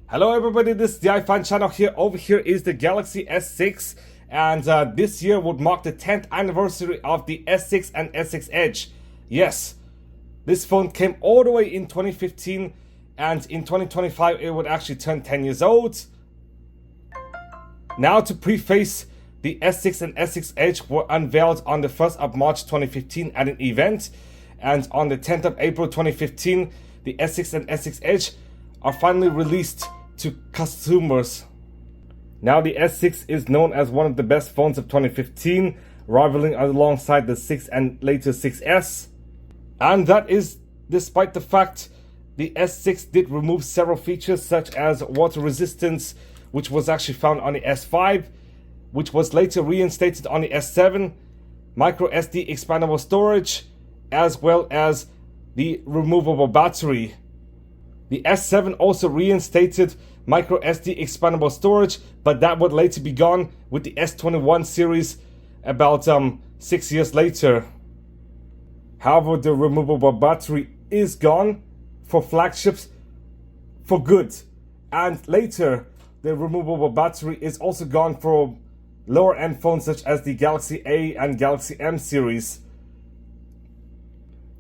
Hello everybody, this is the iFan channel here. Over here is the Galaxy S6, and this year would mark the 10th anniversary of the S6 and S6 Edge. Yes, this phone came all the way in 2015, and in 2025 it would actually turn 10 years old. Now, to preface, the S6 and S6 Edge were unveiled on the 1st of March 2015 at an event, and on the 10th of April 2015 the S6 and S6 Edge are finally released to consumers. Now, the S6 is known as one of the best phones of 2015, rivaling alongside the 6 and later 6S. And that is despite the fact the S6 did remove several features such as water resistance, which was actually found on the S5, which was later reinstated on the S7, micro SD expandable storage, as well as the removable battery. The S7 also reinstated micro SD expandable storage, but that would later be gone with the S21 series about 6 years later. However, the removable battery is gone for flagships for good, and later the removable battery is also gone for lower end phones such as the Galaxy A and Galaxy M series.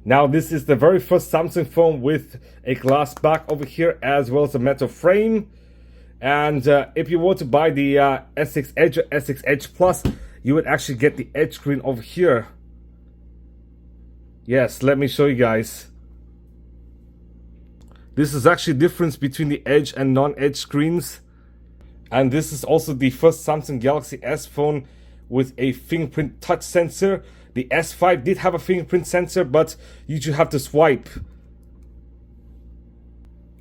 Now, this is the very first Samsung phone with a glass back over here as well as a metal frame. And if you were to buy the S6 Edge or S6 Edge Plus, you would actually get the Edge screen over here. Yes, let me show you guys. This is actually the difference between the Edge and non-Edge screens. And this is also the first Samsung Galaxy S phone with a fingerprint touch sensor. The S5 did have a fingerprint sensor, but you should have to swipe.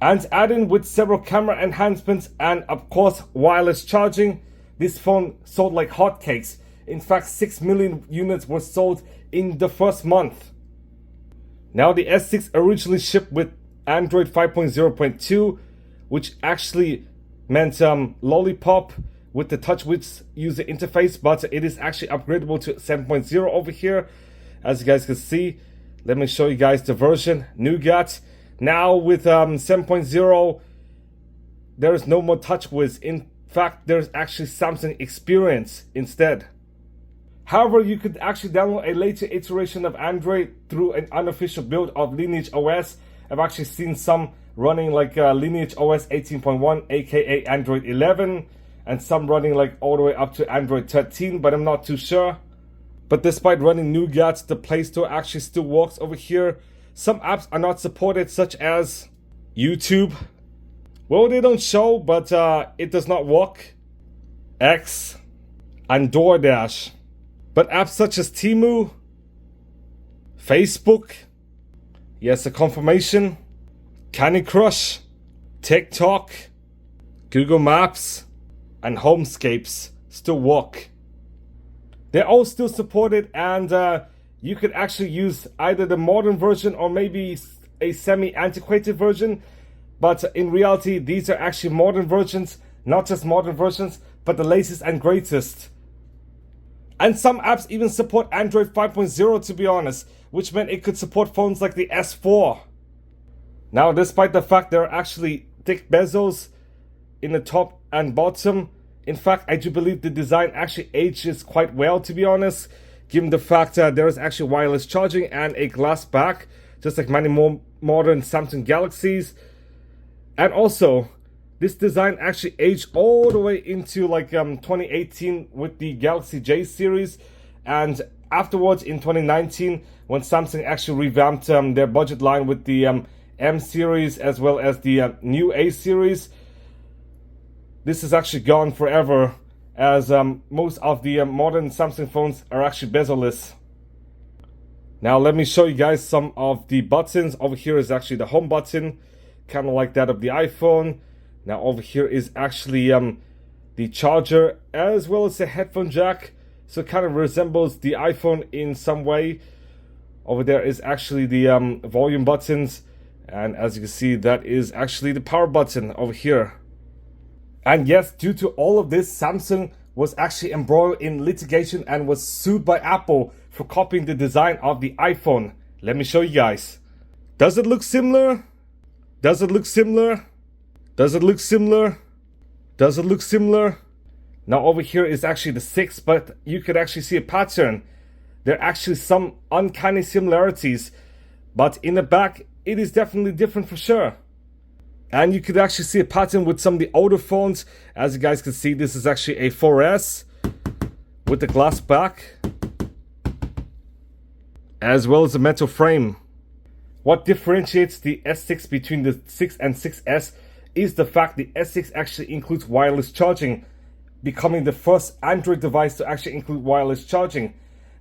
And adding with several camera enhancements and of course wireless charging, this phone sold like hotcakes. In fact, 6 million units were sold in the first month. Now, the S6 originally shipped with Android 5.0.2, which actually meant Lollipop with the TouchWiz user interface, but it is actually upgradable to 7.0 over here, as you guys can see. Let me show you guys the version, Nougat. Now with 7.0, there is no more TouchWiz. In fact, there's actually Samsung Experience instead. However, you could actually download a later iteration of Android through an unofficial build of LineageOS. I've actually seen some running like LineageOS 18.1, aka Android 11, and some running like all the way up to Android 13, but I'm not too sure. But despite running Nougat, the Play Store actually still works over here. Some apps are not supported, such as YouTube. Well, they don't show, but it does not work. X and DoorDash. But apps such as Temu, Facebook, yes, a confirmation, Candy Crush, TikTok, Google Maps, and Homescapes still work. They're all still supported, and you could actually use either the modern version or maybe a semi-antiquated version. But in reality, these are actually modern versions, not just modern versions, but the latest and greatest. And some apps even support Android 5.0, to be honest, which meant it could support phones like the S4. Now, despite the fact there are actually thick bezels in the top and bottom, in fact, I do believe the design actually ages quite well, to be honest, given the fact there is actually wireless charging and a glass back, just like many more modern Samsung Galaxies. And also, this design actually aged all the way into like 2018 with the Galaxy J series, and afterwards in 2019 when Samsung actually revamped their budget line with the M series as well as the new A series. This is actually gone forever, as most of the modern Samsung phones are actually bezel-less. Now, let me show you guys some of the buttons. Over here is actually the home button, kind of like that of the iPhone. Now, over here is actually the charger as well as the headphone jack, so it kind of resembles the iPhone in some way. Over there is actually the volume buttons, and as you can see, that is actually the power button over here. And yes, due to all of this, Samsung was actually embroiled in litigation and was sued by Apple for copying the design of the iPhone. Let me show you guys. Does it look similar? Does it look similar? Does it look similar? Does it look similar? Now over here is actually the 6, but you could actually see a pattern. There are actually some uncanny similarities, but in the back, it is definitely different for sure. And you could actually see a pattern with some of the older phones. As you guys can see, this is actually a 4S with the glass back, as well as a metal frame. What differentiates the S6 between the 6 and 6S is the fact the S6 actually includes wireless charging, becoming the first Android device to actually include wireless charging.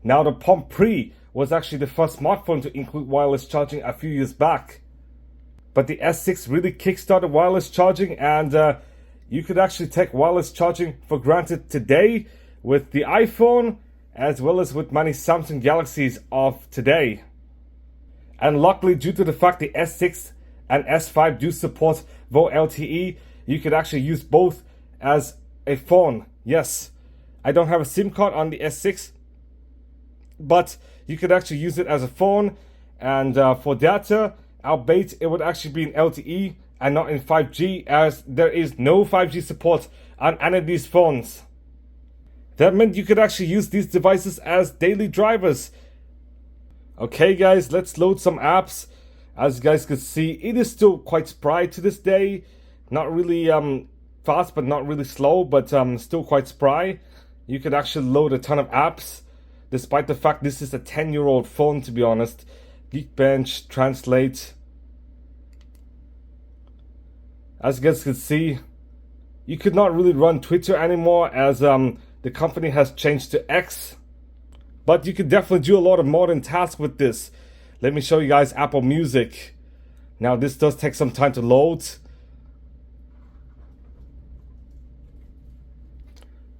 Now the Palm Pre was actually the first smartphone to include wireless charging a few years back. But the S6 really kickstarted wireless charging, and you could actually take wireless charging for granted today with the iPhone, as well as with many Samsung Galaxies of today. And luckily, due to the fact the S6 and S5 do support VoLTE LTE, you could actually use both as a phone. Yes, I don't have a SIM card on the S6, but you could actually use it as a phone, and for data, albeit it would actually be in LTE and not in 5G, as there is no 5G support on any of these phones. That meant you could actually use these devices as daily drivers. Okay guys, let's load some apps. As you guys can see, it is still quite spry to this day. Not really fast, but not really slow, but still quite spry. You could actually load a ton of apps, despite the fact this is a 10-year-old phone, to be honest. Geekbench, Translate. As you guys can see, you could not really run Twitter anymore, as the company has changed to X. But you could definitely do a lot of modern tasks with this. Let me show you guys Apple Music. Now this does take some time to load,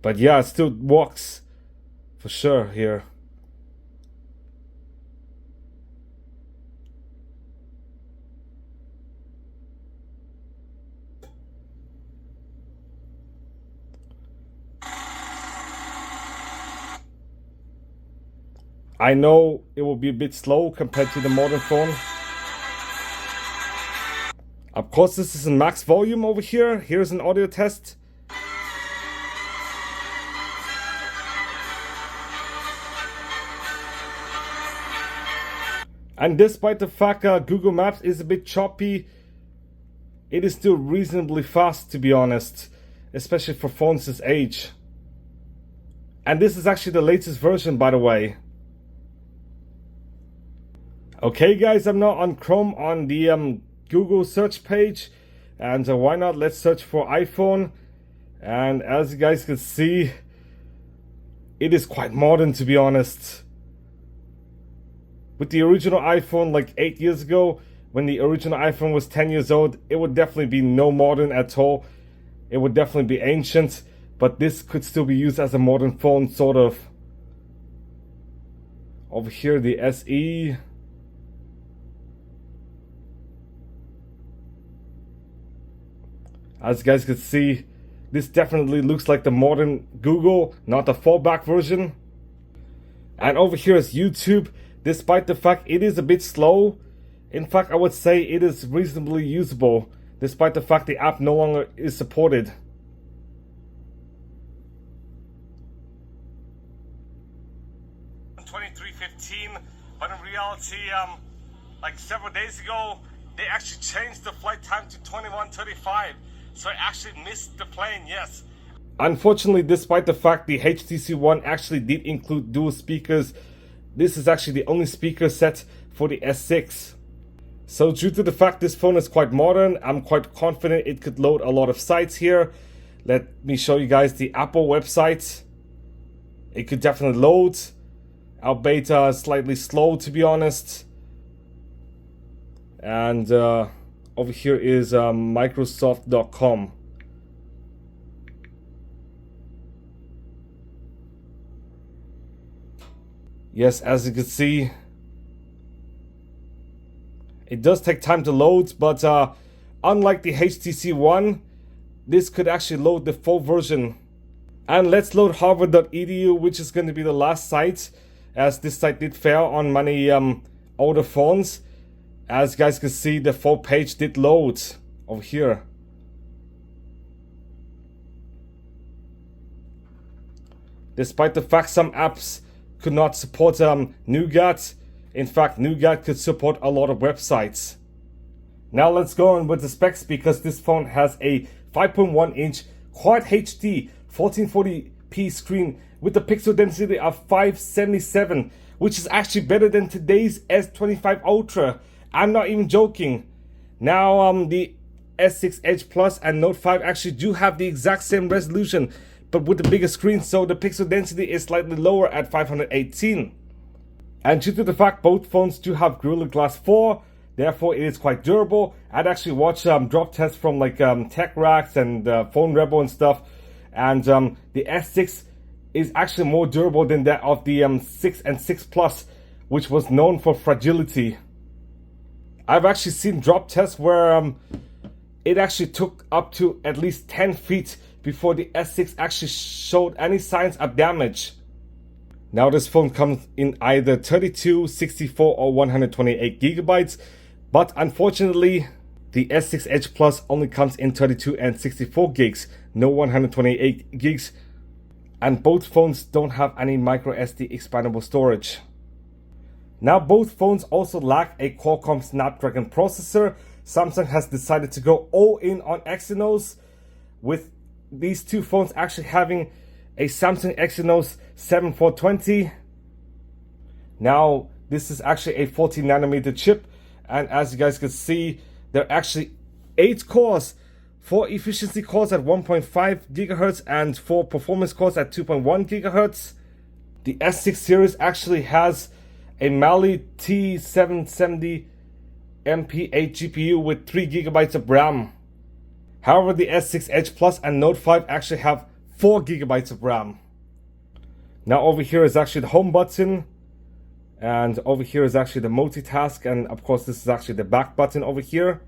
but yeah, it still works for sure here. I know it will be a bit slow compared to the modern phone. Of course, this is in max volume over here. Here's an audio test. And despite the fact Google Maps is a bit choppy, it is still reasonably fast, to be honest, especially for phones this age. And this is actually the latest version, by the way. Okay guys, I'm now on Chrome on the Google search page, and why not, let's search for iPhone. And as you guys can see, it is quite modern, to be honest. With the original iPhone like 8 years ago, when the original iPhone was 10 years old, it would definitely be no modern at all. It would definitely be ancient, but this could still be used as a modern phone, sort of. Over here, the SE. As you guys can see, this definitely looks like the modern Google, not the fallback version. And over here is YouTube. Despite the fact it is a bit slow, in fact I would say it is reasonably usable, despite the fact the app no longer is supported. $23.15, but in reality, like several days ago, they actually changed the flight time to 21:35. So I actually missed the plane, yes. Unfortunately, despite the fact the HTC One actually did include dual speakers, this is actually the only speaker set for the S6. So due to the fact this phone is quite modern, I'm quite confident it could load a lot of sites here. Let me show you guys the Apple website. It could definitely load, albeit slightly slow, to be honest. And over here is Microsoft.com. Yes, as you can see, it does take time to load, but unlike the HTC One, this could actually load the full version. And let's load harvard.edu, which is going to be the last site, as this site did fail on many older phones. As you guys can see, the full page did load over here. despite the fact some apps could not support Nougat. In fact, Nougat could support a lot of websites. Now let's go on with the specs, because this phone has a 5.1 inch Quad HD 1440p screen with a pixel density of 577, which is actually better than today's S25 Ultra. I'm not even joking. Now the S6 Edge Plus and Note 5 actually do have the exact same resolution, but with the bigger screen, so the pixel density is slightly lower at 518. And due to the fact both phones do have Gorilla Glass 4, therefore it is quite durable. I'd actually watched drop tests from like Tech Racks and Phone Rebel and stuff, and the S6 is actually more durable than that of the 6 and 6 Plus, which was known for fragility. I've actually seen drop tests where it actually took up to at least 10 feet before the S6 actually showed any signs of damage. Now this phone comes in either 32, 64 or 128 gigabytes, but unfortunately the S6 Edge Plus only comes in 32 and 64 gigs, no 128 gigs, and both phones don't have any micro SD expandable storage. Now both phones also lack a Qualcomm Snapdragon processor. Samsung has decided to go all in on Exynos, with these two phones actually having a Samsung Exynos 7420. Now this is actually a 14 nanometer chip, and as you guys can see, there are actually 8 cores, 4 efficiency cores at 1.5 gigahertz and 4 performance cores at 2.1 gigahertz. The S6 series actually has a Mali T770 MP8 GPU with 3 gigabytes of RAM. However, the S6 Edge Plus and Note 5 actually have 4 gigabytes of RAM. Now over here is actually the home button, and over here is actually the multitask, and of course this is actually the back button over here.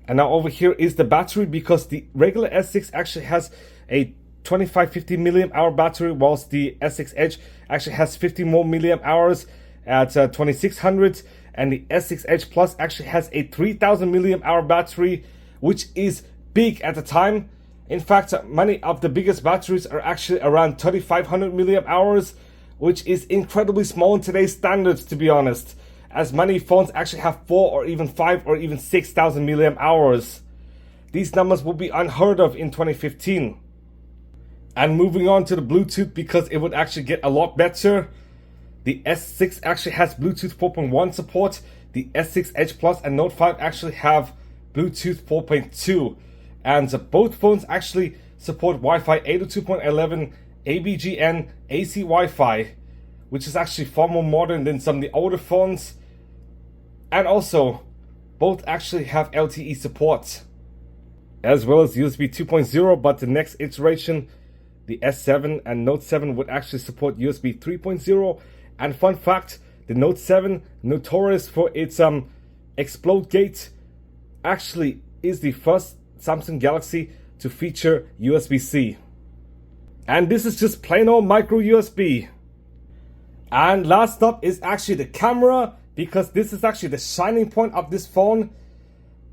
And now over here is the battery, because the regular S6 actually has a 2550 milliamp hour battery, whilst the S6 Edge actually has 50 more milliamp hours at 2600, and the S6 Edge Plus actually has a 3000 milliamp hour battery, which is big at the time. In fact, many of the biggest batteries are actually around 3500 milliamp hours, which is incredibly small in today's standards, to be honest, as many phones actually have 4 or even 5 or even 6000 milliamp hours. These numbers will be unheard of in 2015. And moving on to the Bluetooth, because it would actually get a lot better. The S6 actually has Bluetooth 4.1 support. The S6 Edge Plus and Note 5 actually have Bluetooth 4.2. And both phones actually support Wi-Fi 802.11, ABGN, AC Wi-Fi, which is actually far more modern than some of the older phones. And also, both actually have LTE support, as well as USB 2.0, but the next iteration, the S7 and Note 7, would actually support USB 3.0. And fun fact, the Note 7, notorious for its explode gate, actually is the first Samsung Galaxy to feature USB-C. And this is just plain old micro USB. And last up is actually the camera, because this is actually the shining point of this phone.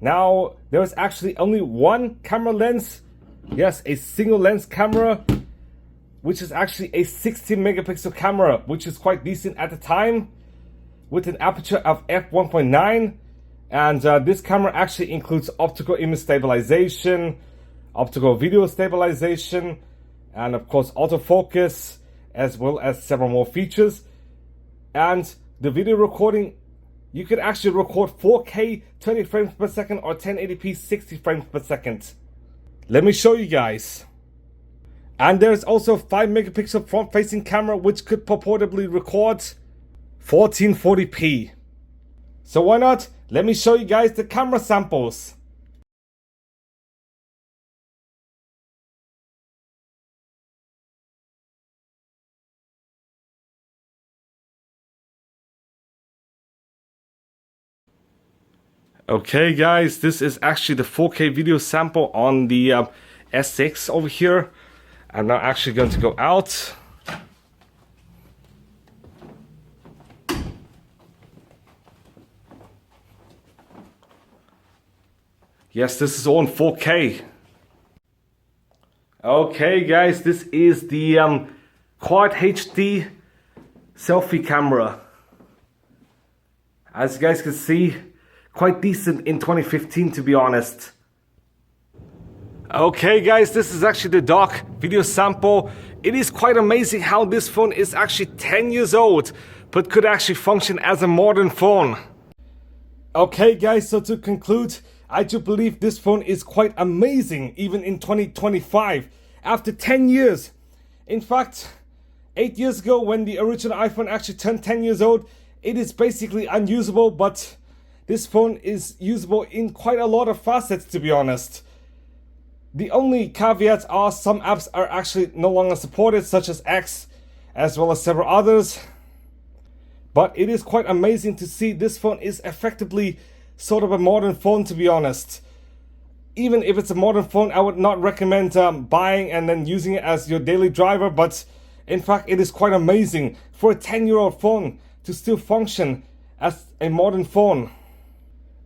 Now, there is actually only one camera lens. Yes, a single lens camera, which is actually a 16 megapixel camera, which is quite decent at the time, with an aperture of f1.9. And this camera actually includes optical image stabilization, optical video stabilization, and of course autofocus, as well as several more features. And the video recording, you can actually record 4K 20 frames per second or 1080p 60 frames per second. Let me show you guys. And there's also a 5 megapixel front facing camera, which could purportedly record 1440p. So why not? Let me show you guys the camera samples. Okay guys, this is actually the 4K video sample on the S6 over here. I'm now actually going to go out. Yes, this is all in 4K. Okay guys, this is the Quad HD selfie camera. As you guys can see, quite decent in 2015 to be honest. Okay guys, this is actually the dock video sample. It is quite amazing how this phone is actually 10 years old, but could actually function as a modern phone. Okay guys, so to conclude, I do believe this phone is quite amazing even in 2025, after 10 years. In fact, 8 years ago when the original iPhone actually turned 10 years old, it is basically unusable, but this phone is usable in quite a lot of facets to be honest. The only caveats are some apps are actually no longer supported, such as X, as well as several others. But it is quite amazing to see this phone is effectively sort of a modern phone to be honest. Even if it's a modern phone, I would not recommend buying and then using it as your daily driver, but in fact it is quite amazing for a 10-year-old phone to still function as a modern phone.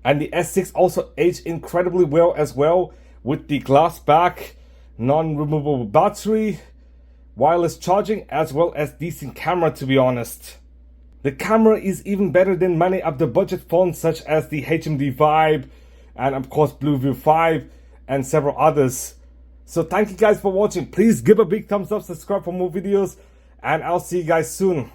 And the S6 also aged incredibly well as well, with the glass back, non-removable battery, wireless charging, as well as decent camera to be honest. The camera is even better than many of the budget phones such as the HMD Vibe and of course Blueview 5 and several others. So thank you guys for watching. Please give a big thumbs up, subscribe for more videos, and I'll see you guys soon.